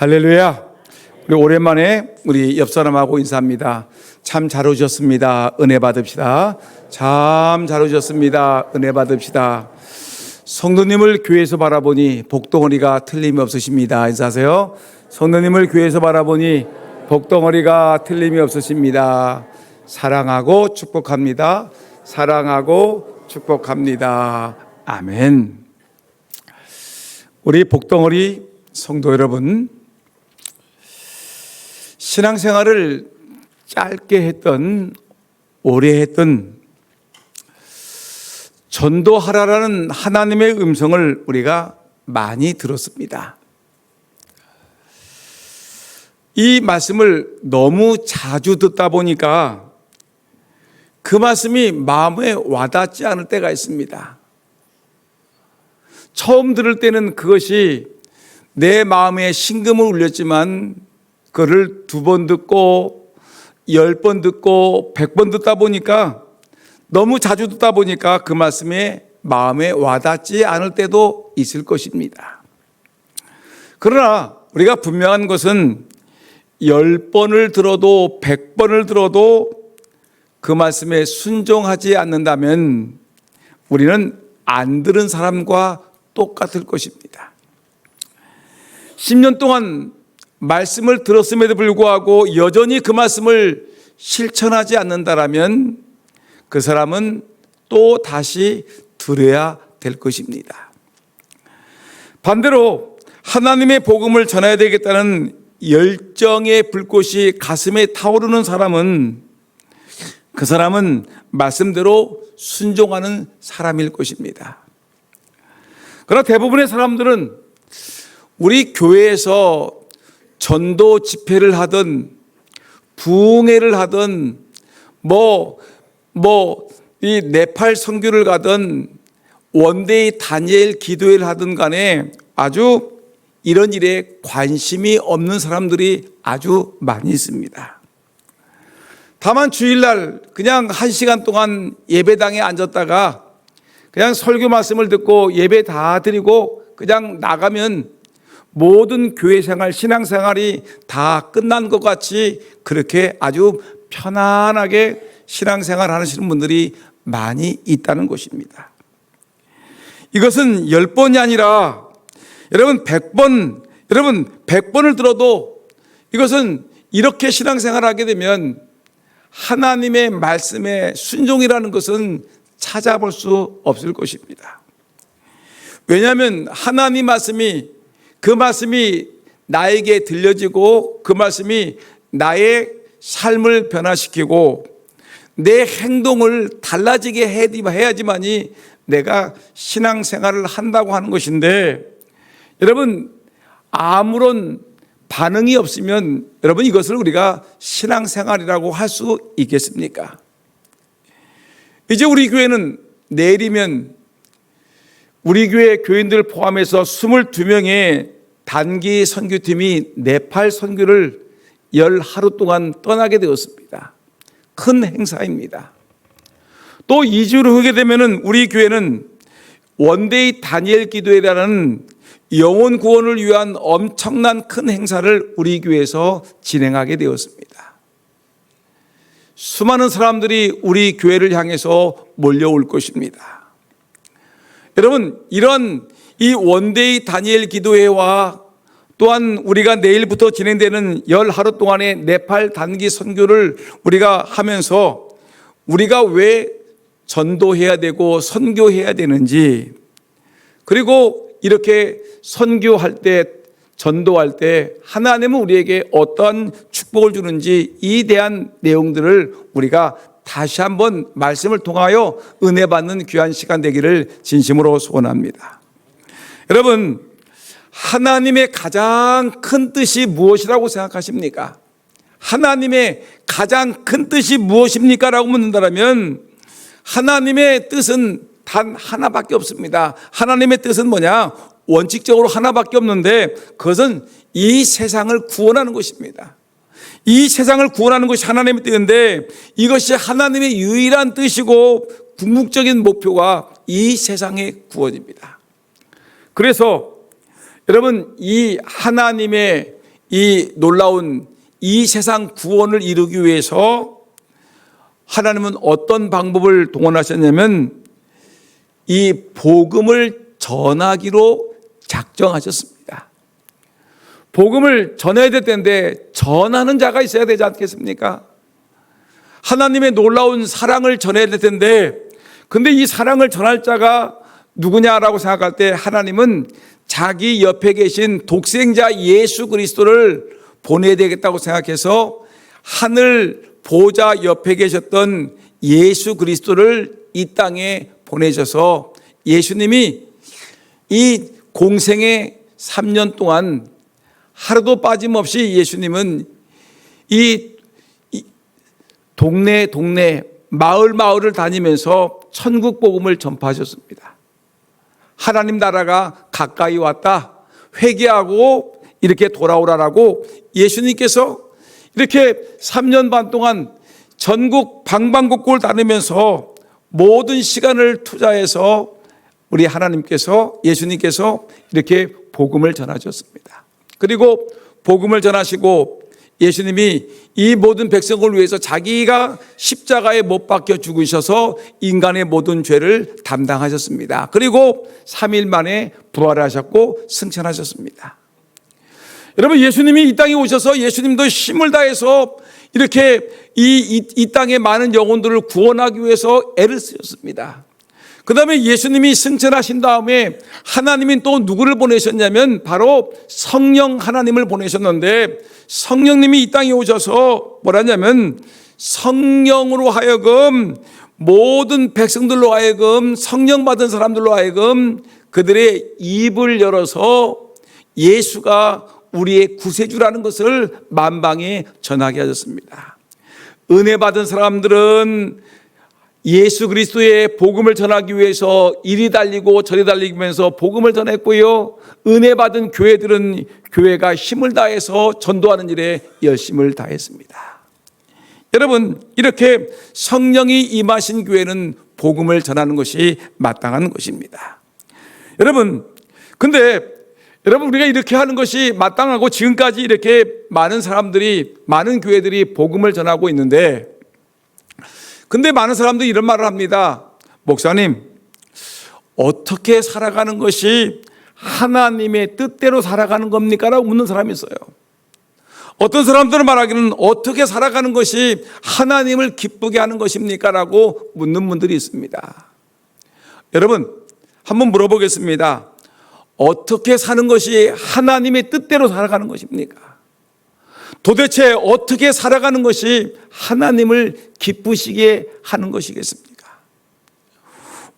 할렐루야. 우리 오랜만에 우리 옆 사람하고 인사합니다. 참 잘 오셨습니다. 은혜 받읍시다. 참 잘 오셨습니다. 은혜 받읍시다. 성도님을 교회에서 바라보니 복덩어리가 틀림이 없으십니다. 인사하세요. 성도님을 교회에서 바라보니 복덩어리가 틀림이 없으십니다. 사랑하고 축복합니다. 사랑하고 축복합니다. 아멘. 우리 복덩어리 성도 여러분, 신앙생활을 짧게 했던 오래 했던 전도하라라는 하나님의 음성을 우리가 많이 들었습니다. 이 말씀을 너무 자주 듣다 보니까 그 말씀이 마음에 와닿지 않을 때가 있습니다. 처음 들을 때는 그것이 내 마음에 심금을 울렸지만 그를 2번 듣고 10번 듣고 100번 듣다 보니까 너무 자주 듣다 보니까 그 말씀이 마음에 와닿지 않을 때도 있을 것입니다. 그러나 우리가 분명한 것은 10번을 들어도 100번을 들어도 그 말씀에 순종하지 않는다면 우리는 안 들은 사람과 똑같을 것입니다. 10년 동안 말씀을 들었음에도 불구하고 여전히 그 말씀을 실천하지 않는다라면 그 사람은 또 다시 들어야 될 것입니다. 반대로 하나님의 복음을 전해야 되겠다는 열정의 불꽃이 가슴에 타오르는 사람은 그 사람은 말씀대로 순종하는 사람일 것입니다. 그러나 대부분의 사람들은 우리 교회에서 전도 집회를 하든 부흥회를 하든 이 네팔 선교를 가든 원데이 다니엘 기도회를 하든 간에 아주 이런 일에 관심이 없는 사람들이 아주 많이 있습니다. 다만 주일날 그냥 1시간 동안 예배당에 앉았다가 그냥 설교 말씀을 듣고 예배 다 드리고 그냥 나가면 모든 교회 생활, 신앙 생활이 다 끝난 것 같이 그렇게 아주 편안하게 신앙 생활 하시는 분들이 많이 있다는 것입니다. 이것은 10번이 아니라 여러분 100번을 들어도 이것은 이렇게 신앙 생활을 하게 되면 하나님의 말씀에 순종이라는 것은 찾아볼 수 없을 것입니다. 왜냐하면 하나님 말씀이 그 말씀이 나에게 들려지고 그 말씀이 나의 삶을 변화시키고 내 행동을 달라지게 해야지만이 내가 신앙생활을 한다고 하는 것인데 여러분 아무런 반응이 없으면 여러분 이것을 우리가 신앙생활이라고 할 수 있겠습니까? 이제 우리 교회는 내일이면 우리 교회 교인들 포함해서 22명의 단기 선교팀이 네팔 선교를 10하루 동안 떠나게 되었습니다. 큰 행사입니다. 또 2주를 후게 되면 우리 교회는 원데이 다니엘 기도회라는 영혼 구원을 위한 엄청난 큰 행사를 우리 교회에서 진행하게 되었습니다. 수많은 사람들이 우리 교회를 향해서 몰려올 것입니다. 여러분, 이런 이 원데이 다니엘 기도회와 또한 우리가 내일부터 진행되는 10하루 동안의 네팔 단기 선교를 우리가 하면서 우리가 왜 전도해야 되고 선교해야 되는지, 그리고 이렇게 선교할 때 전도할 때 하나님은 우리에게 어떤 축복을 주는지 이 대한 내용들을 우리가 다시 한번 말씀을 통하여 은혜 받는 귀한 시간 되기를 진심으로 소원합니다. 여러분, 하나님의 가장 큰 뜻이 무엇이라고 생각하십니까? 하나님의 가장 큰 뜻이 무엇입니까? 라고 묻는다면 하나님의 뜻은 단 하나밖에 없습니다. 하나님의 뜻은 뭐냐? 원칙적으로 하나밖에 없는데 그것은 이 세상을 구원하는 것입니다. 이 세상을 구원하는 것이 하나님의 뜻인데 이것이 하나님의 유일한 뜻이고 궁극적인 목표가 이 세상의 구원입니다. 그래서 여러분 이 하나님의 이 놀라운 이 세상 구원을 이루기 위해서 하나님은 어떤 방법을 동원하셨냐면 이 복음을 전하기로 작정하셨습니다. 복음을 전해야 될 텐데 전하는 자가 있어야 되지 않겠습니까? 하나님의 놀라운 사랑을 전해야 될 텐데 근데 이 사랑을 전할 자가 누구냐라고 생각할 때 하나님은 자기 옆에 계신 독생자 예수 그리스도를 보내야 되겠다고 생각해서 하늘 보좌 옆에 계셨던 예수 그리스도를 이 땅에 보내셔서 예수님이 이 공생의 3년 동안 하루도 빠짐없이 예수님은 이 동네 마을을 다니면서 천국 복음을 전파하셨습니다. 하나님 나라가 가까이 왔다. 회개하고 이렇게 돌아오라라고 예수님께서 이렇게 3년 반 동안 전국 방방곡곡을 다니면서 모든 시간을 투자해서 우리 하나님께서 예수님께서 이렇게 복음을 전하셨습니다. 그리고 복음을 전하시고 예수님이 이 모든 백성을 위해서 자기가 십자가에 못 박혀 죽으셔서 인간의 모든 죄를 담당하셨습니다. 그리고 3일 만에 부활하셨고 승천하셨습니다. 여러분 예수님이 이 땅에 오셔서 예수님도 힘을 다해서 이렇게 이 땅의 많은 영혼들을 구원하기 위해서 애를 쓰셨습니다. 그 다음에 예수님이 승천하신 다음에 하나님이 또 누구를 보내셨냐면 바로 성령 하나님을 보내셨는데 성령님이 이 땅에 오셔서 뭐라냐면 성령으로 하여금 모든 백성들로 하여금 성령 받은 사람들로 하여금 그들의 입을 열어서 예수가 우리의 구세주라는 것을 만방에 전하게 하셨습니다. 은혜 받은 사람들은 예수 그리스도의 복음을 전하기 위해서 이리 달리고 저리 달리면서 복음을 전했고요. 은혜 받은 교회들은 교회가 힘을 다해서 전도하는 일에 열심을 다했습니다. 여러분 이렇게 성령이 임하신 교회는 복음을 전하는 것이 마땅한 것입니다. 근데 여러분 우리가 이렇게 하는 것이 마땅하고 지금까지 이렇게 많은 사람들이 많은 교회들이 복음을 전하고 있는데 근데 많은 사람들이 이런 말을 합니다. 목사님 어떻게 살아가는 것이 하나님의 뜻대로 살아가는 겁니까? 라고 묻는 사람이 있어요. 어떤 사람들은 말하기는 어떻게 살아가는 것이 하나님을 기쁘게 하는 것입니까? 라고 묻는 분들이 있습니다. 여러분 한번 물어보겠습니다. 어떻게 사는 것이 하나님의 뜻대로 살아가는 것입니까? 도대체 어떻게 살아가는 것이 하나님을 기쁘시게 하는 것이겠습니까?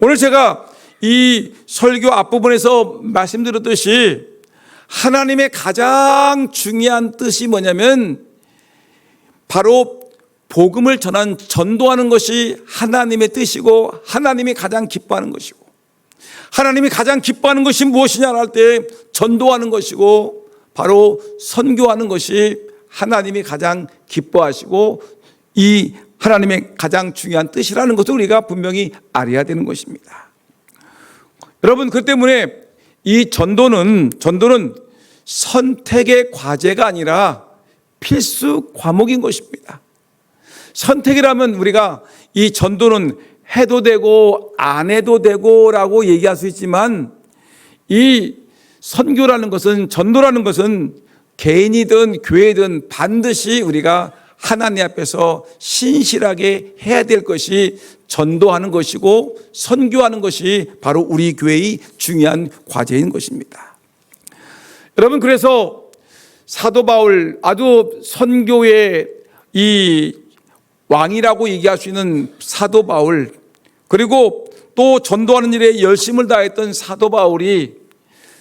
오늘 제가 이 설교 앞부분에서 말씀드렸듯이 하나님의 가장 중요한 뜻이 뭐냐면 바로 복음을 전도하는 것이 하나님의 뜻이고 하나님이 가장 기뻐하는 것이고 하나님이 가장 기뻐하는 것이 무엇이냐 할 때 전도하는 것이고 바로 선교하는 것이 하나님이 가장 기뻐하시고 이 하나님의 가장 중요한 뜻이라는 것도 우리가 분명히 알아야 되는 것입니다. 여러분 그 때문에 이 전도는 선택의 과제가 아니라 필수 과목인 것입니다. 선택이라면 우리가 이 전도는 해도 되고 안 해도 되고 라고 얘기할 수 있지만 이 선교라는 것은 전도라는 것은 개인이든 교회든 반드시 우리가 하나님 앞에서 신실하게 해야 될 것이 전도하는 것이고 선교하는 것이 바로 우리 교회의 중요한 과제인 것입니다. 여러분 그래서 사도 바울 아주 선교의 이 왕이라고 얘기할 수 있는 사도 바울 그리고 또 전도하는 일에 열심을 다했던 사도 바울이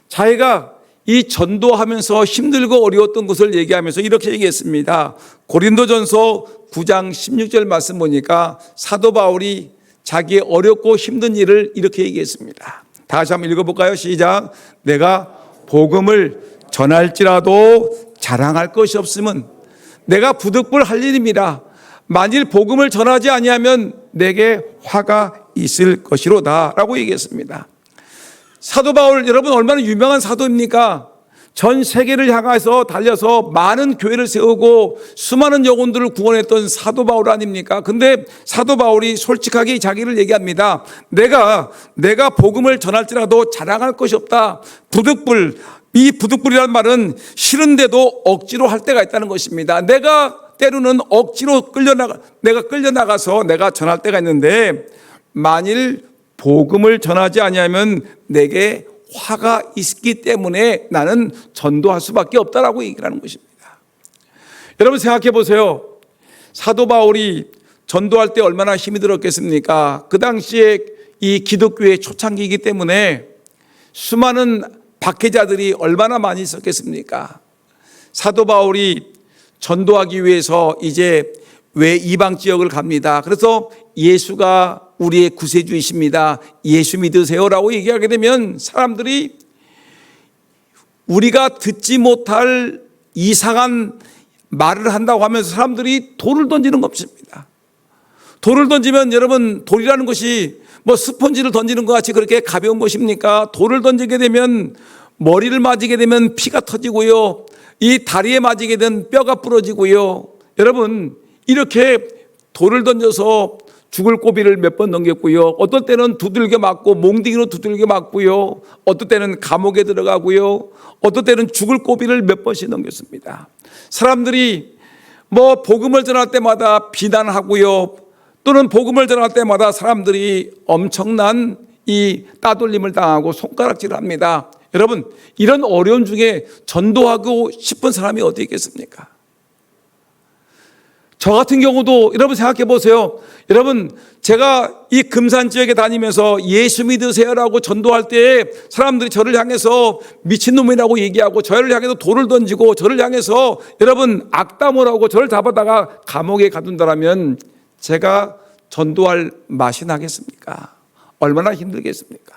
자기가 이 전도하면서 힘들고 어려웠던 것을 얘기하면서 이렇게 얘기했습니다. 고린도전서 9장 16절 말씀 보니까 사도 바울이 자기의 어렵고 힘든 일을 이렇게 얘기했습니다. 다시 한번 읽어볼까요? 시작. 내가 복음을 전할지라도 자랑할 것이 없으면 내가 부득불할 일입니다. 만일 복음을 전하지 아니하면 내게 화가 있을 것이로다 라고 얘기했습니다. 사도 바울 여러분 얼마나 유명한 사도입니까? 전 세계를 향해서 달려서 많은 교회를 세우고 수많은 영혼들을 구원했던 사도 바울 아닙니까? 근데 사도 바울이 솔직하게 자기를 얘기합니다. 내가 복음을 전할지라도 자랑할 것이 없다. 부득불, 이 부득불이라는 말은 싫은데도 억지로 할 때가 있다는 것입니다. 내가 때로는 억지로 끌려나가서 내가 전할 때가 있는데, 만일 복음을 전하지 아니하면 내게 화가 있기 때문에 나는 전도할 수밖에 없다라고 얘기를 하는 것입니다. 여러분 생각해 보세요. 사도 바울이 전도할 때 얼마나 힘이 들었겠습니까? 그 당시에 이 기독교의 초창기이기 때문에 수많은 박해자들이 얼마나 많이 있었겠습니까? 사도 바울이 전도하기 위해서 이제 외 이방 지역을 갑니다. 그래서 예수가 우리의 구세주이십니다. 예수 믿으세요라고 얘기하게 되면 사람들이 우리가 듣지 못할 이상한 말을 한다고 하면서 사람들이 돌을 던지는 것입니다. 돌을 던지면 여러분, 돌이라는 것이 뭐 스펀지를 던지는 것 같이 그렇게 가벼운 것입니까? 돌을 던지게 되면 머리를 맞이게 되면 피가 터지고요, 이 다리에 맞이게 되면 뼈가 부러지고요. 여러분, 이렇게 돌을 던져서 죽을 고비를 몇 번 넘겼고요. 어떨 때는 두들겨 맞고 몽둥이로 두들겨 맞고요. 어떨 때는 감옥에 들어가고요. 어떨 때는 죽을 고비를 몇 번씩 넘겼습니다. 사람들이 뭐 복음을 전할 때마다 비난하고요, 또는 복음을 전할 때마다 사람들이 엄청난 이 따돌림을 당하고 손가락질을 합니다. 여러분, 이런 어려움 중에 전도하고 싶은 사람이 어디 있겠습니까? 저 같은 경우도 여러분 생각해 보세요. 여러분, 제가 이 금산 지역에 다니면서 예수 믿으세요라고 전도할 때 사람들이 저를 향해서 미친놈이라고 얘기하고 저를 향해서 돌을 던지고 저를 향해서 여러분 악담을 하고 저를 잡아다가 감옥에 가둔다라면 제가 전도할 맛이 나겠습니까? 얼마나 힘들겠습니까?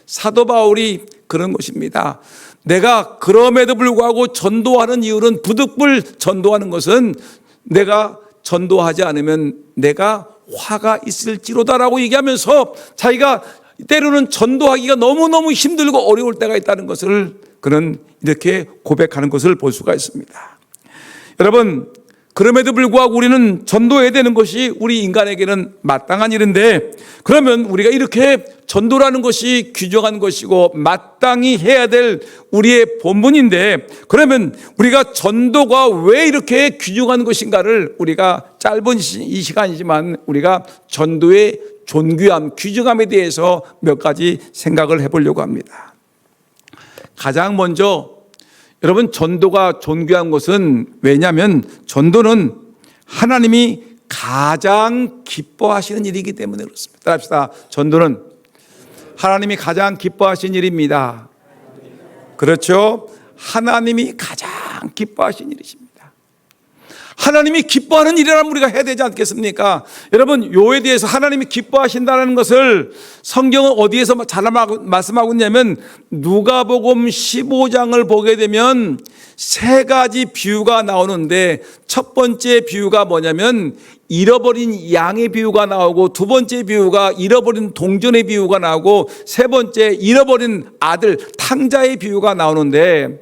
사도 바울이 그런 것입니다. 내가 그럼에도 불구하고 전도하는 이유는, 부득불 전도하는 것은 내가 전도하지 않으면 내가 화가 있을지로다라고 얘기하면서 자기가 때로는 전도하기가 너무너무 힘들고 어려울 때가 있다는 것을 그는 이렇게 고백하는 것을 볼 수가 있습니다. 여러분, 그럼에도 불구하고 우리는 전도해야 되는 것이 우리 인간에게는 마땅한 일인데, 그러면 우리가 이렇게 전도라는 것이 귀중한 것이고 마땅히 해야 될 우리의 본분인데, 그러면 우리가 전도가 왜 이렇게 귀중한 것인가를 우리가 짧은 이 시간이지만 우리가 전도의 존귀함, 귀중함에 대해서 몇 가지 생각을 해보려고 합니다. 가장 먼저 여러분, 전도가 존귀한 것은 왜냐하면 전도는 하나님이 가장 기뻐하시는 일이기 때문에 그렇습니다. 따라합시다. 전도는 하나님이 가장 기뻐하시는 일입니다. 그렇죠? 하나님이 가장 기뻐하시는 일이십니다. 하나님이 기뻐하는 일이라면 우리가 해야 되지 않겠습니까? 여러분, 요에 대해서 하나님이 기뻐하신다는 것을 성경은 어디에서 잘 말씀하고 있냐면, 누가복음 15장을 보게 되면 세 가지 비유가 나오는데, 첫 번째 비유가 뭐냐면 잃어버린 양의 비유가 나오고, 두 번째 비유가 잃어버린 동전의 비유가 나오고, 세 번째 잃어버린 아들 탕자의 비유가 나오는데,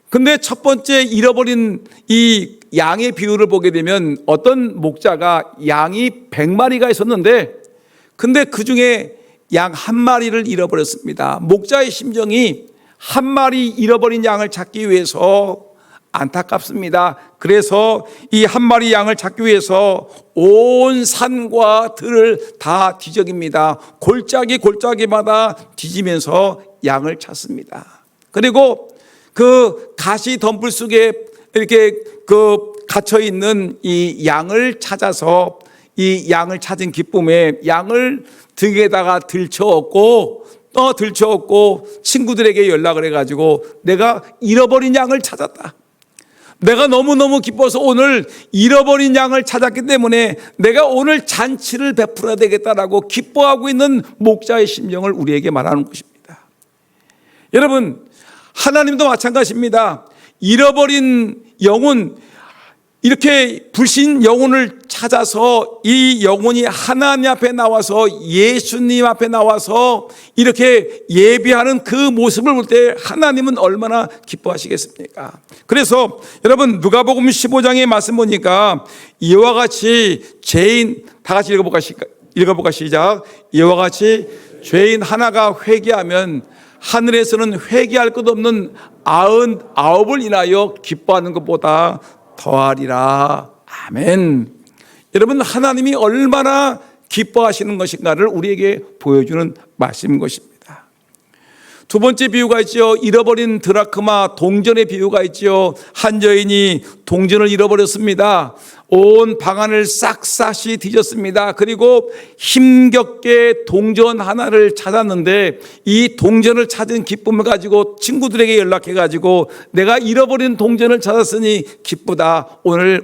근데 첫 번째 잃어버린 이 양의 비유를 보게 되면 어떤 목자가 양이 100마리가 있었는데, 근데 그 중에 양 한 마리를 잃어버렸습니다. 목자의 심정이 한 마리 잃어버린 양을 찾기 위해서 안타깝습니다. 그래서 이 한 마리 양을 찾기 위해서 온 산과 들을 다 뒤적입니다. 골짜기마다 뒤지면서 양을 찾습니다. 그리고 그 가시 덤불 속에 이렇게 갇혀 있는 이 양을 찾아서, 이 양을 찾은 기쁨에 양을 등에다가 들쳐업고 친구들에게 연락을 해가지고 내가 잃어버린 양을 찾았다. 내가 너무너무 기뻐서 오늘 잃어버린 양을 찾았기 때문에 내가 오늘 잔치를 베풀어야 되겠다라고 기뻐하고 있는 목자의 심정을 우리에게 말하는 것입니다. 여러분, 하나님도 마찬가지입니다. 잃어버린 영혼, 이렇게 불신 영혼을 찾아서 이 영혼이 하나님 앞에 나와서 예수님 앞에 나와서 이렇게 예배하는 그 모습을 볼 때 하나님은 얼마나 기뻐하시겠습니까? 그래서 여러분 누가복음 15장의 말씀 보니까 이와 같이 죄인, 다 같이 읽어볼까 시작. 이와 같이 죄인 하나가 회개하면 하늘에서는 회개할 것 없는 99을 인하여 기뻐하는 것보다 더하리라. 아멘. 여러분 하나님이 얼마나 기뻐하시는 것인가를 우리에게 보여주는 말씀인 것입니다. 두 번째 비유가 있죠. 잃어버린 드라크마 동전의 비유가 있죠. 한 여인이 동전을 잃어버렸습니다. 온 방안을 싹싹이 뒤졌습니다. 그리고 힘겹게 동전 하나를 찾았는데 이 동전을 찾은 기쁨을 가지고 친구들에게 연락해 가지고 내가 잃어버린 동전을 찾았으니 기쁘다. 오늘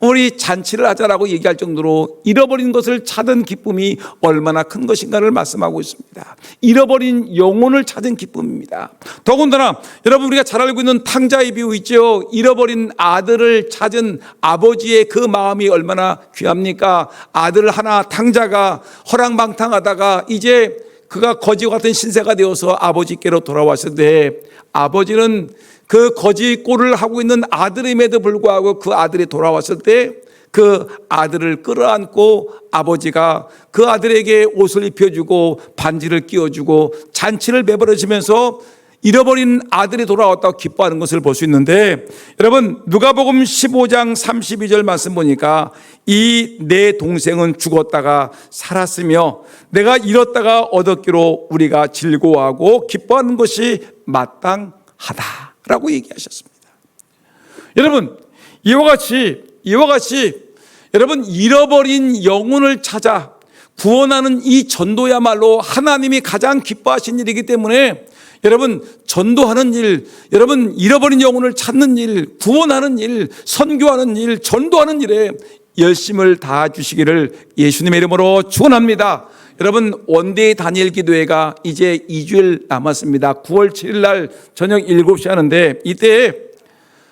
우리 잔치를 하자라고 얘기할 정도로 잃어버린 것을 찾은 기쁨이 얼마나 큰 것인가를 말씀하고 있습니다. 잃어버린 영혼을 찾은 기쁨입니다. 더군다나 여러분 우리가 잘 알고 있는 탕자의 비유 있죠. 잃어버린 아들을 찾은 아버지의 그 마음이 얼마나 귀합니까? 아들 하나 탕자가 허랑방탕하다가 이제 그가 거지 같은 신세가 되어서 아버지께로 돌아왔을 때 아버지는 그 거지 꼴을 하고 있는 아들임에도 불구하고 그 아들이 돌아왔을 때 그 아들을 끌어안고 아버지가 그 아들에게 옷을 입혀주고 반지를 끼워주고 잔치를 베풀어주면서 잃어버린 아들이 돌아왔다고 기뻐하는 것을 볼 수 있는데 여러분 누가복음 15장 32절 말씀 보니까 이 내 동생은 죽었다가 살았으며 내가 잃었다가 얻었기로 우리가 즐거워하고 기뻐하는 것이 마땅하다라고 얘기하셨습니다. 여러분 이와 같이 여러분 잃어버린 영혼을 찾아 구원하는 이 전도야말로 하나님이 가장 기뻐하신 일이기 때문에 여러분 전도하는 일, 여러분 잃어버린 영혼을 찾는 일, 구원하는 일, 선교하는 일, 전도하는 일에 열심을 다해 주시기를 예수님의 이름으로 축원합니다. 여러분 원데이 다니엘 기도회가 이제 2주일 남았습니다. 9월 7일 날 저녁 7시 하는데 이때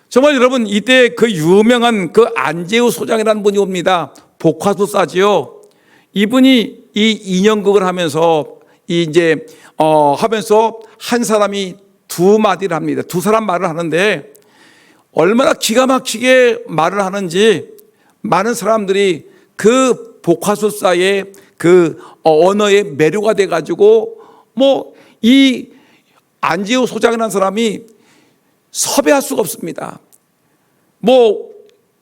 정말 여러분 이때 그 유명한 그 안재우 소장이라는 분이 옵니다. 복화술사지요. 이분이 이 인형극을 하면서 하면서 한 사람이 두 마디를 합니다. 두 사람 말을 하는데 얼마나 기가 막히게 말을 하는지 많은 사람들이 그 복화술사의 그 언어에 매료가 돼가지고 이 안재우 소장이라는 사람이 섭외할 수가 없습니다.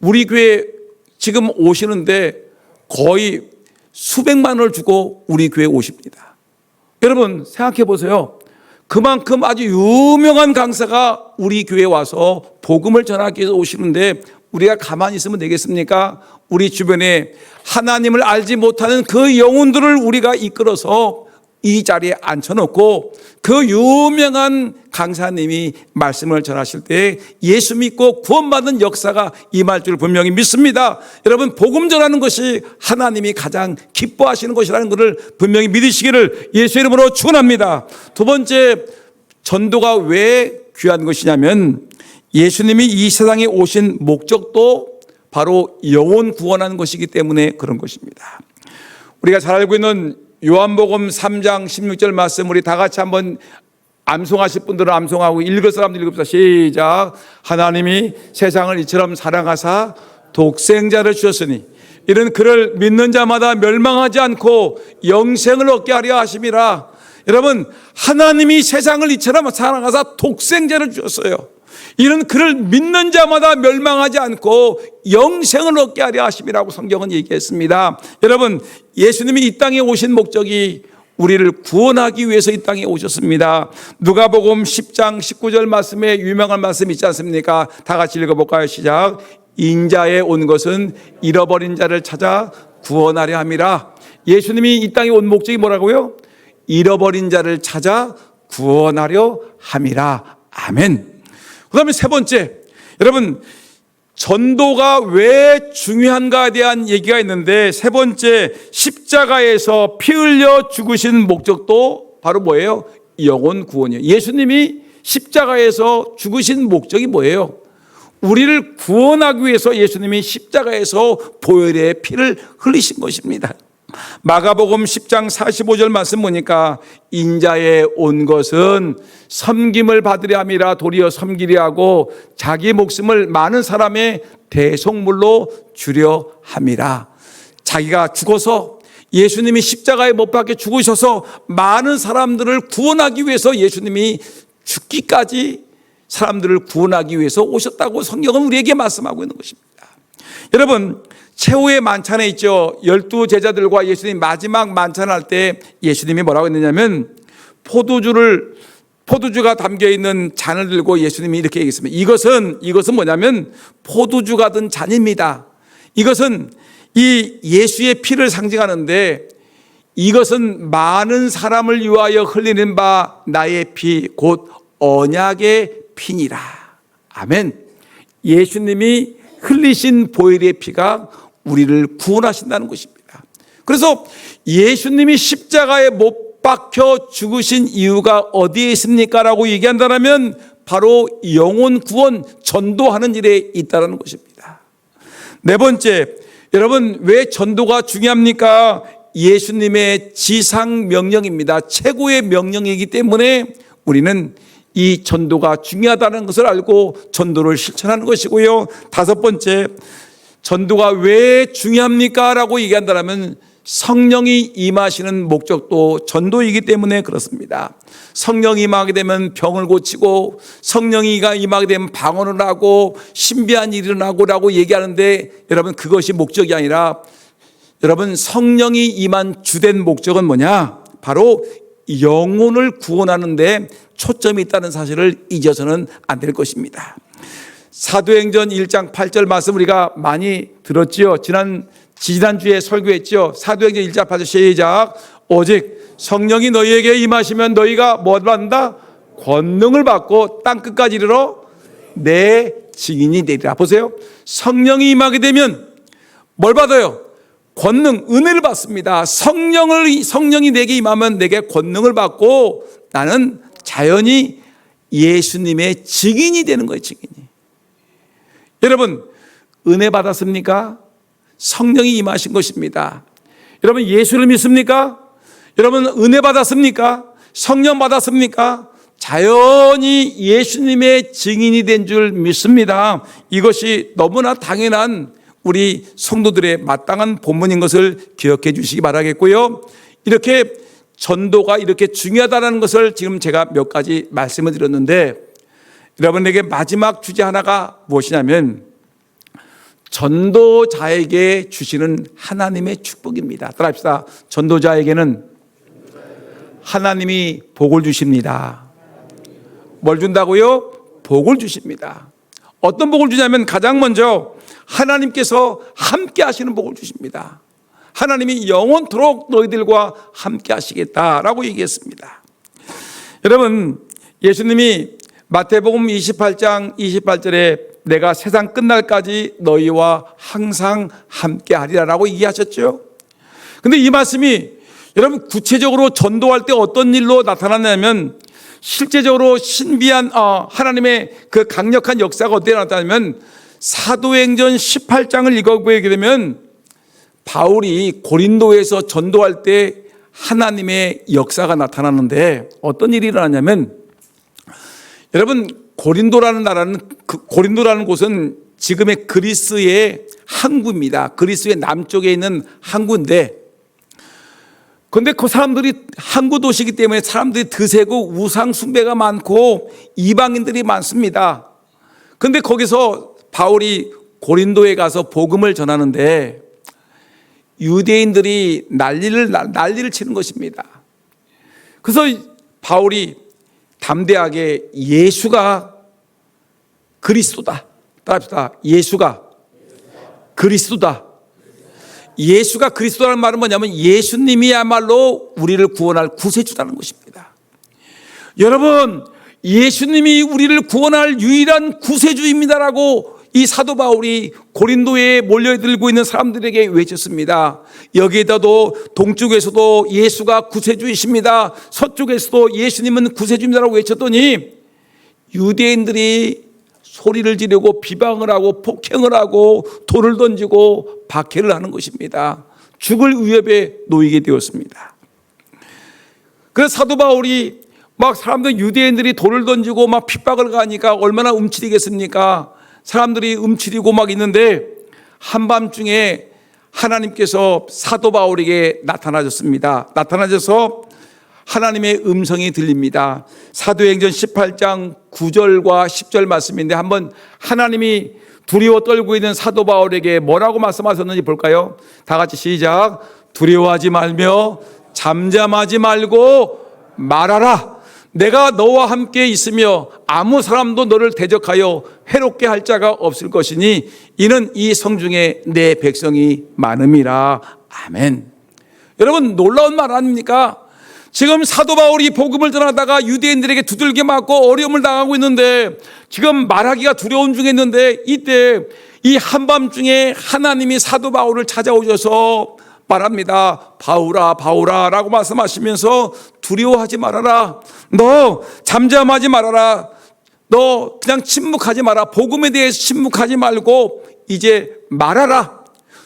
우리 교회 지금 오시는데 거의 수백만 원을 주고 우리 교회에 오십니다. 여러분 생각해 보세요. 그만큼 아주 유명한 강사가 우리 교회에 와서 복음을 전하기 위해서 오시는데 우리가 가만히 있으면 되겠습니까? 우리 주변에 하나님을 알지 못하는 그 영혼들을 우리가 이끌어서 이 자리에 앉혀놓고 그 유명한 강사님이 말씀을 전하실 때 예수 믿고 구원받는 역사가 임할 줄 분명히 믿습니다. 여러분 복음 전하는 것이 하나님이 가장 기뻐하시는 것이라는 것을 분명히 믿으시기를 예수 이름으로 축원합니다. 두 번째 전도가 왜 귀한 것이냐면 예수님이 이 세상에 오신 목적도 바로 영혼 구원하는 것이기 때문에 그런 것입니다. 우리가 잘 알고 있는 요한복음 3장 16절 말씀 우리 다 같이 한번 암송하실 분들은 암송하고 읽을 사람들 읽읍시다. 시작. 하나님이 세상을 이처럼 사랑하사 독생자를 주셨으니 이는 그를 믿는 자마다 멸망하지 않고 영생을 얻게 하려 하심이라. 여러분 하나님이 세상을 이처럼 사랑하사 독생자를 주셨어요. 이는 그를 믿는 자마다 멸망하지 않고 영생을 얻게 하려 하심이라고 성경은 얘기했습니다. 여러분 예수님이 이 땅에 오신 목적이 우리를 구원하기 위해서 이 땅에 오셨습니다. 누가복음 10장 19절 말씀에 유명한 말씀 있지 않습니까? 다 같이 읽어볼까요? 시작. 인자에 온 것은 잃어버린 자를 찾아 구원하려 함이라. 예수님이 이 땅에 온 목적이 뭐라고요? 잃어버린 자를 찾아 구원하려 함이라. 아멘. 그 다음에 세 번째, 여러분 전도가 왜 중요한가에 대한 얘기가 있는데 세 번째 십자가에서 피 흘려 죽으신 목적도 바로 뭐예요? 영혼 구원이에요. 예수님이 십자가에서 죽으신 목적이 뭐예요? 우리를 구원하기 위해서 예수님이 십자가에서 보혈의 피를 흘리신 것입니다. 마가복음 10장 45절 말씀 보니까 인자에 온 것은 섬김을 받으려 함이라 도리어 섬기려 하고 자기 목숨을 많은 사람의 대속물로 주려 함이라. 자기가 죽어서 예수님이 십자가에 못 박혀 죽으셔서 많은 사람들을 구원하기 위해서 예수님이 죽기까지 사람들을 구원하기 위해서 오셨다고 성경은 우리에게 말씀하고 있는 것입니다. 여러분, 최후의 만찬에 있죠. 12제자들과 예수님 마지막 만찬할 때 예수님이 뭐라고 했느냐면 포도주가 담겨있는 잔을 들고 예수님이 이렇게 얘기했습니다. 이것은 뭐냐면 포도주가 든 잔입니다. 이것은 이 예수의 피를 상징하는데 이것은 많은 사람을 위하여 흘리는 바 나의 피 곧 언약의 피니라. 아멘. 예수님이 흘리신 보혈의 피가 우리를 구원하신다는 것입니다. 그래서 예수님이 십자가에 못 박혀 죽으신 이유가 어디에 있습니까? 라고 얘기한다면 바로 영혼 구원 전도하는 일에 있다는 것입니다. 네 번째, 여러분 왜 전도가 중요합니까? 예수님의 지상 명령입니다. 최고의 명령이기 때문에 우리는 이 전도가 중요하다는 것을 알고 전도를 실천하는 것이고요. 다섯 번째, 전도가 왜 중요합니까? 라고 얘기한다면 성령이 임하시는 목적도 전도이기 때문에 그렇습니다. 성령이 임하게 되면 병을 고치고 성령이 임하게 되면 방언을 하고 신비한 일이 일어나고 라고 얘기하는데 여러분 그것이 목적이 아니라 여러분 성령이 임한 주된 목적은 뭐냐? 바로 영혼을 구원하는 데 초점이 있다는 사실을 잊어서는 안 될 것입니다. 사도행전 1장 8절 말씀 우리가 많이 들었지요. 지난주에 설교했죠. 사도행전 1장 8절 시작. 오직 성령이 너희에게 임하시면 너희가 뭐 받는다? 권능을 받고 땅끝까지 이르러 내 증인이 되리라. 보세요. 성령이 임하게 되면 뭘 받아요? 권능, 은혜를 받습니다. 성령이 내게 임하면 내게 권능을 받고 나는 자연히 예수님의 증인이 되는 거예요. 증인이. 여러분 은혜 받았습니까? 성령이 임하신 것입니다. 여러분 예수를 믿습니까? 여러분 은혜 받았습니까? 성령 받았습니까? 자연히 예수님의 증인이 된 줄 믿습니다. 이것이 너무나 당연한 우리 성도들의 마땅한 본분인 것을 기억해 주시기 바라겠고요. 이렇게 전도가 이렇게 중요하다는 것을 지금 제가 몇 가지 말씀을 드렸는데 여러분에게 마지막 주제 하나가 무엇이냐면 전도자에게 주시는 하나님의 축복입니다. 따라합시다. 전도자에게는 하나님이 복을 주십니다. 뭘 준다고요? 복을 주십니다. 어떤 복을 주냐면 가장 먼저 하나님께서 함께 하시는 복을 주십니다. 하나님이 영원토록 너희들과 함께 하시겠다라고 얘기했습니다. 여러분 예수님이 마태복음 28장 28절에 내가 세상 끝날까지 너희와 항상 함께 하리라라고 얘기하셨죠. 근데 이 말씀이 여러분 구체적으로 전도할 때 어떤 일로 나타났냐면 실제적으로 신비한 하나님의 그 강력한 역사가 어떻게 나타나냐면 사도행전 18장을 읽어보게 되면 바울이 고린도에서 전도할 때 하나님의 역사가 나타나는데 어떤 일이 일어나냐면 여러분 고린도라는 곳은 지금의 그리스의 항구입니다. 그리스의 남쪽에 있는 항구인데 그런데 그 사람들이 항구 도시이기 때문에 사람들이 드세고 우상 숭배가 많고 이방인들이 많습니다. 그런데 거기서 바울이 고린도에 가서 복음을 전하는데 유대인들이 난리를 치는 것입니다. 그래서 바울이 담대하게 예수가 그리스도다. 따라합시다. 예수가 그리스도다. 예수가 그리스도라는 말은 뭐냐면 예수님이야말로 우리를 구원할 구세주라는 것입니다. 여러분 예수님이 우리를 구원할 유일한 구세주입니다라고 이 사도 바울이 고린도에 몰려들고 있는 사람들에게 외쳤습니다. 여기에다도 동쪽에서도 예수가 구세주이십니다. 서쪽에서도 예수님은 구세주입니다라고 외쳤더니 유대인들이 소리를 지르고 비방을 하고 폭행을 하고 돌을 던지고 박해를 하는 것입니다. 죽을 위협에 놓이게 되었습니다. 그래서 사도 바울이 막 사람들 유대인들이 돌을 던지고 막 핍박을 가니까 얼마나 움츠리겠습니까? 사람들이 움츠리고 막 있는데 한밤중에 하나님께서 사도 바울에게 나타나셨습니다. 나타나셔서 하나님의 음성이 들립니다. 사도행전 18장 9절과 10절 말씀인데 한번 하나님이 두려워 떨고 있는 사도 바울에게 뭐라고 말씀하셨는지 볼까요? 다 같이 시작. 두려워하지 말며 잠잠하지 말고 말하라. 내가 너와 함께 있으며 아무 사람도 너를 대적하여 해롭게 할 자가 없을 것이니 이는 이 성중에 내 백성이 많음이라. 아멘. 여러분, 놀라운 말 아닙니까? 지금 사도 바울이 복음을 전하다가 유대인들에게 두들겨 맞고 어려움을 당하고 있는데 지금 말하기가 두려운 중에 있는데 이때 이 한밤중에 하나님이 사도 바울을 찾아오셔서 말합니다. 바울아 바울아 라고 말씀하시면서 두려워하지 말아라. 너 잠잠하지 말아라. 너 그냥 침묵하지 마라. 복음에 대해서 침묵하지 말고 이제 말하라.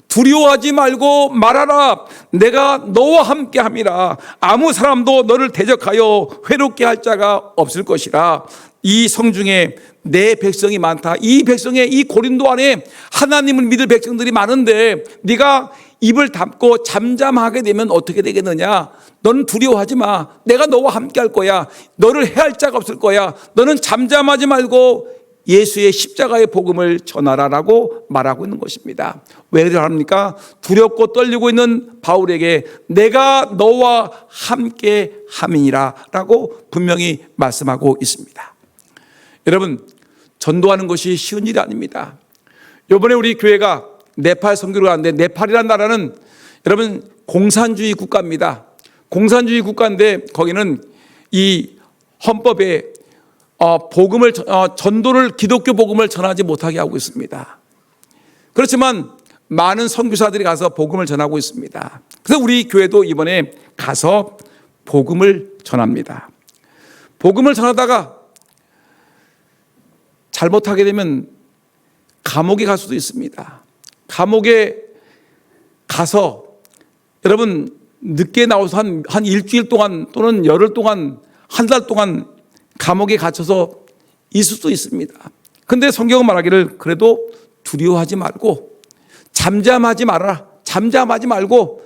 두려워하지 말고 말하라. 내가 너와 함께 함이라. 아무 사람도 너를 대적하여 회롭게 할 자가 없을 것이라. 이 성중에 내 백성이 많다. 이 백성에 이 고린도 안에 하나님을 믿을 백성들이 많은데 네가 입을 닫고 잠잠하게 되면 어떻게 되겠느냐? 너는 두려워하지 마. 내가 너와 함께 할 거야. 너를 해할 자가 없을 거야. 너는 잠잠하지 말고 예수의 십자가의 복음을 전하라라고 말하고 있는 것입니다. 왜 그럽니까? 두렵고 떨리고 있는 바울에게 내가 너와 함께 함이니라 라고 분명히 말씀하고 있습니다. 여러분, 전도하는 것이 쉬운 일이 아닙니다. 이번에 우리 교회가 네팔 선교를 가는데 네팔이라는 나라는 여러분 공산주의 국가입니다. 공산주의 국가인데 거기는 이 헌법에 복음을 전도를 기독교 복음을 전하지 못하게 하고 있습니다. 그렇지만 많은 선교사들이 가서 복음을 전하고 있습니다. 그래서 우리 교회도 이번에 가서 복음을 전합니다. 복음을 전하다가 잘못하게 되면 감옥에 갈 수도 있습니다. 감옥에 가서 여러분 늦게 나와서 한 일주일 동안 또는 열흘 동안 한 달 동안 감옥에 갇혀서 있을 수도 있습니다. 그런데 성경은 말하기를 그래도 두려워하지 말고 잠잠하지 말아라. 잠잠하지 말고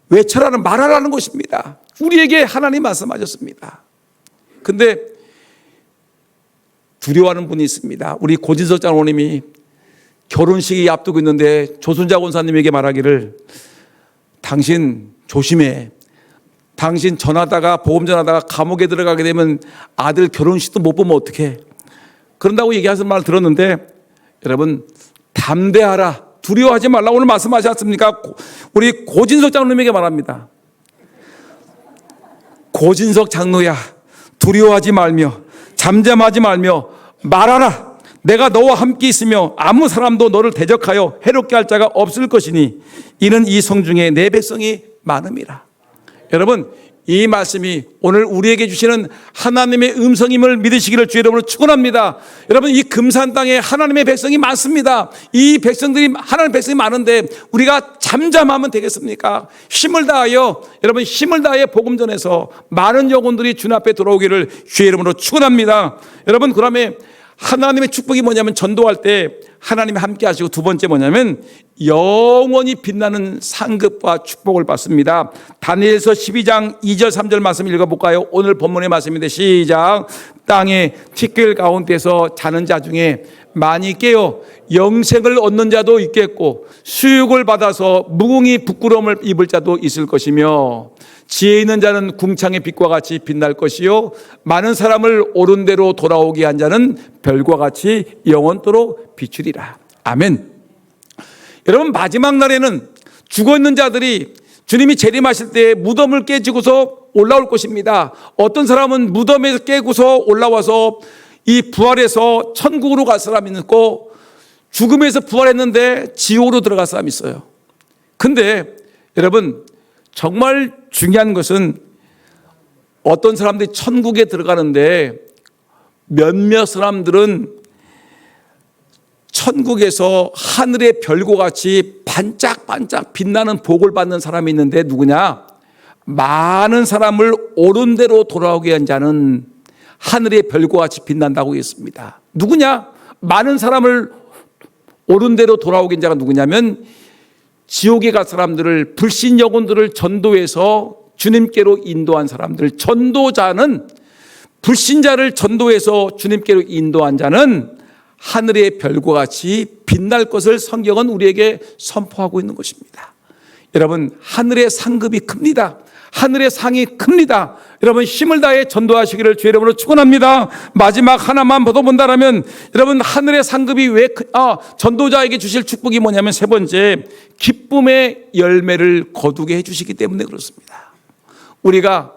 외쳐라는 말하라는 것입니다. 우리에게 하나님 말씀하셨습니다. 그런데 두려워하는 분이 있습니다. 우리 고진석 장로님이 결혼식이 앞두고 있는데 조순자 권사님에게 말하기를 당신 조심해. 당신 전하다가 보험 전하다가 감옥에 들어가게 되면 아들 결혼식도 못 보면 어떡해. 그런다고 얘기하는 말을 들었는데 여러분 담대하라. 두려워하지 말라. 오늘 말씀하지 않습니까? 우리 고진석 장로님에게 말합니다. 고진석 장로야 두려워하지 말며 잠잠하지 말며 말하라. 내가 너와 함께 있으며 아무 사람도 너를 대적하여 해롭게 할 자가 없을 것이니 이는 이 성중에 내 백성이 많음이라. 여러분 이 말씀이 오늘 우리에게 주시는 하나님의 음성임을 믿으시기를 주의 이름으로 축원합니다. 여러분 이 금산 땅에 하나님의 백성이 많습니다. 이 백성들이 하나님의 백성이 많은데 우리가 잠잠하면 되겠습니까? 힘을 다하여 여러분 힘을 다하여 복음 전해서 많은 영혼들이 주님 앞에 돌아오기를 주의 이름으로 축원합니다. 여러분 그다음에 하나님의 축복이 뭐냐면 전도할 때 하나님이 함께 하시고 두 번째 뭐냐면 영원히 빛나는 상급과 축복을 받습니다. 다니엘서 12장 2절 3절 말씀 읽어볼까요? 오늘 본문의 말씀인데 시작. 땅의 티끌 가운데서 자는 자 중에 많이 깨어 영생을 얻는 자도 있겠고 수육을 받아서 무궁히 부끄러움을 입을 자도 있을 것이며 지혜 있는 자는 궁창의 빛과 같이 빛날 것이요 많은 사람을 옳은 대로 돌아오게 한 자는 별과 같이 영원토록 비추리라. 아멘. 여러분 마지막 날에는 죽어있는 자들이 주님이 재림하실 때 무덤을 깨지고서 올라올 것입니다. 어떤 사람은 무덤에서 깨고서 올라와서 이 부활해서 천국으로 갈 사람이 있고 죽음에서 부활했는데 지옥으로 들어갈 사람이 있어요. 근데 여러분 정말 중요한 것은 어떤 사람들이 천국에 들어가는데 몇몇 사람들은 천국에서 하늘의 별과 같이 반짝반짝 빛나는 복을 받는 사람이 있는데 누구냐? 많은 사람을 옳은 대로 돌아오게 한 자는 하늘의 별과 같이 빛난다고 했습니다. 누구냐? 많은 사람을 옳은 대로 돌아오게 한 자가 누구냐면 지옥에 갈 사람들을, 불신 영혼들을 전도해서 주님께로 인도한 사람들, 전도자는, 불신자를 전도해서 주님께로 인도한 자는 하늘의 별과 같이 빛날 것을 성경은 우리에게 선포하고 있는 것입니다. 여러분, 하늘의 상급이 큽니다. 하늘의 상이 큽니다. 여러분, 힘을 다해 전도하시기를 주의 이름으로 축원합니다. 마지막 하나만 보도본다라면 여러분, 하늘의 상급이 전도자에게 주실 축복이 뭐냐면 세 번째, 기쁨의 열매를 거두게 해주시기 때문에 그렇습니다. 우리가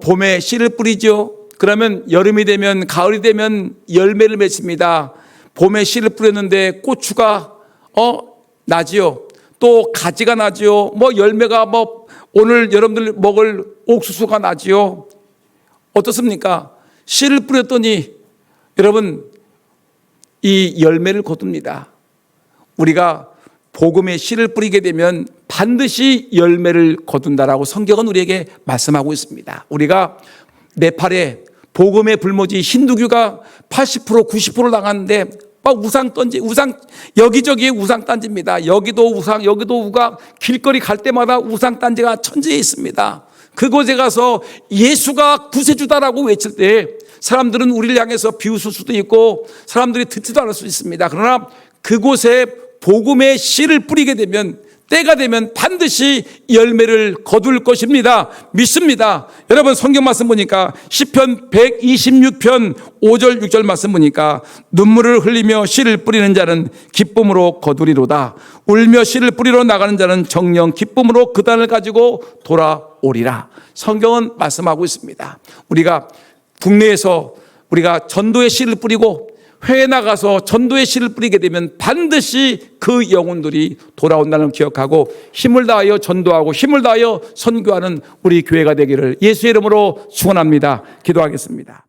봄에 씨를 뿌리죠. 그러면 여름이 되면, 가을이 되면 열매를 맺습니다. 봄에 씨를 뿌렸는데 고추가 나지요. 또 가지가 나지요. 열매가 오늘 여러분들 먹을 옥수수가 나지요. 어떻습니까? 씨를 뿌렸더니 여러분 이 열매를 거둡니다. 우리가 복음의 씨를 뿌리게 되면 반드시 열매를 거둔다라고 성경은 우리에게 말씀하고 있습니다. 우리가 네팔에 복음의 불모지 힌두교가 80% 90% 나갔는데 여기저기에 우상 단지입니다. 여기도 우상, 여기도 우상, 길거리 갈 때마다 우상 단지가 천지에 있습니다. 그곳에 가서 예수가 구세주다라고 외칠 때 사람들은 우리를 향해서 비웃을 수도 있고 사람들이 듣지도 않을 수 있습니다. 그러나 그곳에 복음의 씨를 뿌리게 되면, 때가 되면 반드시 열매를 거둘 것입니다. 믿습니다. 여러분, 성경 말씀 보니까 시편 126편 5절 6절 말씀 보니까 눈물을 흘리며 씨를 뿌리는 자는 기쁨으로 거두리로다. 울며 씨를 뿌리러 나가는 자는 정녕 기쁨으로 그 단을 가지고 돌아오리라. 성경은 말씀하고 있습니다. 우리가 국내에서 우리가 전도의 씨를 뿌리고 회에 나가서 전도의 씨를 뿌리게 되면 반드시 그 영혼들이 돌아온다는 걸 기억하고 힘을 다하여 전도하고 힘을 다하여 선교하는 우리 교회가 되기를 예수의 이름으로 축원합니다. 기도하겠습니다.